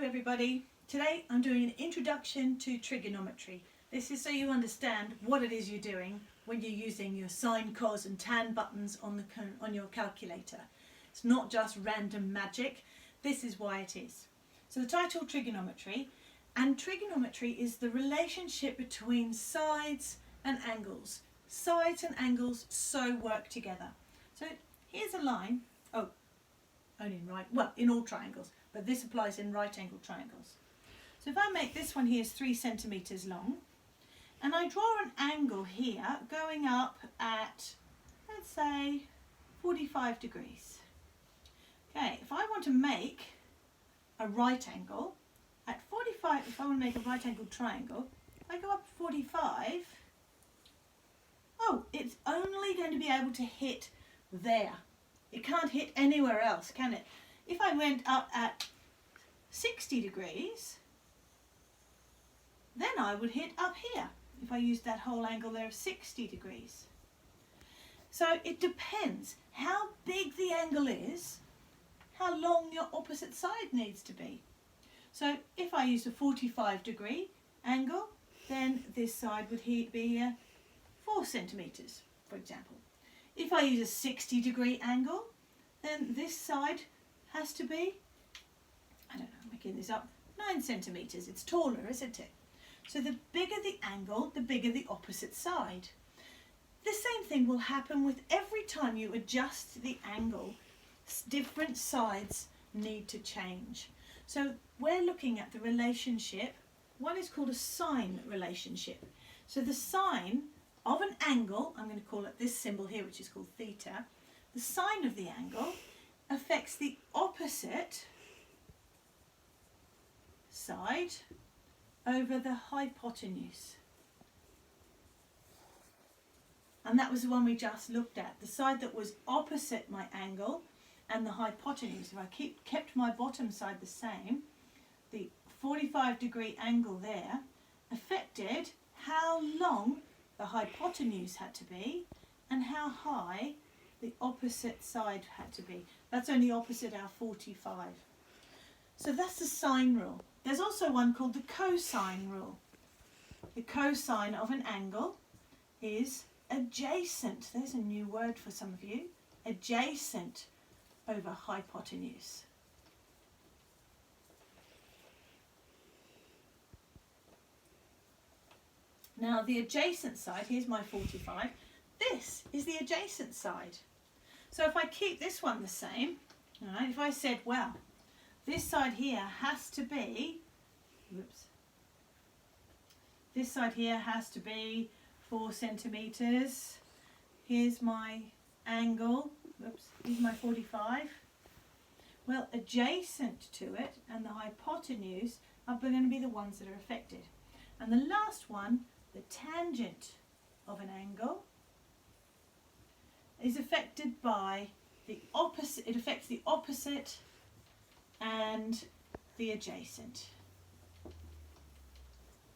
everybody. Today I'm doing an introduction to trigonometry. This is so you understand what it is you're doing when you're using your sine, cos and tan buttons on your calculator. It's not just random magic. This is why it is. So the title, trigonometry, and trigonometry is the relationship between sides and angles. Sides and angles so work together. So here's a line, only in all triangles, but this applies in right angle triangles. So if I make this one here is 3 centimeters long, and I draw an angle here going up at, let's say, 45 degrees. Okay, if I want to make a right angle at 45, if I want to make a right angle triangle, if I go up 45, it's only going to be able to hit there. It can't hit anywhere else, can it? If I went up at 60 degrees, then I would hit up here, if I used that whole angle there of 60 degrees. So it depends how big the angle is, how long your opposite side needs to be. So if I use a 45 degree angle, then this side would be 4 centimeters, for example. If I use a 60 degree angle, then this side has to be, I'm making this up, 9 centimeters. It's taller, isn't it? So the bigger the angle, the bigger the opposite side. The same thing will happen with every time you adjust the angle. Different sides need to change. So we're looking at the relationship. One is called a sine relationship. So the sine of an angle, I'm going to call it this symbol here, which is called theta. The sine of the angle affects the opposite side over the hypotenuse. And that was the one we just looked at. The side that was opposite my angle and the hypotenuse. If I kept my bottom side the same, the 45 degree angle there affected how long the hypotenuse had to be and how high the opposite side had to be. That's only opposite our 45. So that's the sine rule. There's also one called the cosine rule. The cosine of an angle is adjacent. There's a new word for some of you. Adjacent over hypotenuse. Now the adjacent side, here's my 45, this is the adjacent side. So if I keep this one the same, right, if I said, well, this side here has to be, this side here has to be 4 centimeters, here's my angle, here's my 45. Well, adjacent to it and the hypotenuse are going to be the ones that are affected. And the last one, the tangent of an angle, is affected by the opposite. It affects the opposite and the adjacent.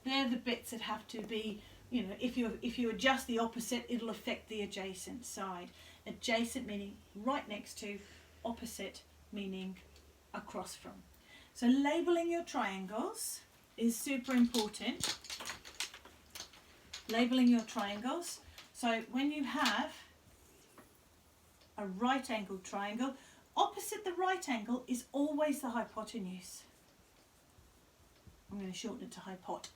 They're the bits that have to be, if you adjust the opposite, it'll affect the adjacent side. Adjacent meaning right next to, opposite meaning across from. So labeling your triangles is super important. Labeling your triangles. So when you have a right angle triangle, opposite the right angle is always the hypotenuse. I'm going to shorten it to hypot.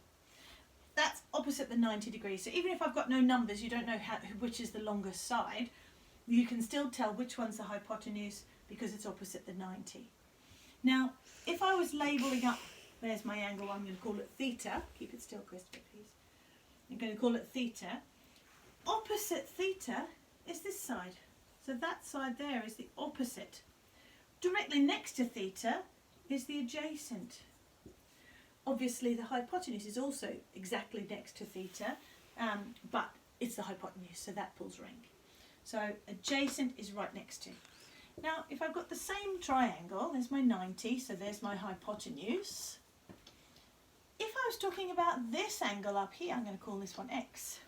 That's opposite the 90 degrees. So even if I've got no numbers, you don't know which is the longest side, you can still tell which one's the hypotenuse because it's opposite the 90. Now, if I was labelling up, there's my angle, I'm going to call it theta. Keep it still, Christopher, please. I'm going to call it theta. Opposite theta is this side. So that side there is the opposite. Directly next to theta is the adjacent. Obviously the hypotenuse is also exactly next to theta, but it's the hypotenuse, so that pulls rank. So adjacent is right next to. Now if I've got the same triangle, there's my 90, so there's my hypotenuse. If I was talking about this angle up here, I'm going to call this one x.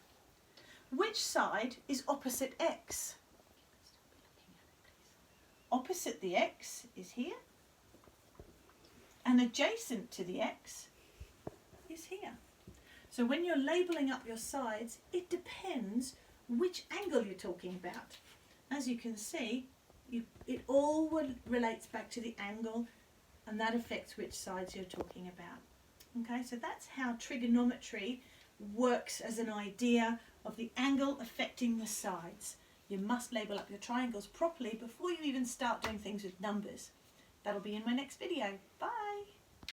Which side is opposite x? Opposite the x is here, and adjacent to the x is here. So when you're labelling up your sides, it depends which angle you're talking about. As you can see, it all relates back to the angle, and that affects which sides you're talking about. Okay, so that's how trigonometry works as an idea of the angle affecting the sides. You must label up your triangles properly before you even start doing things with numbers. That'll be in my next video. Bye!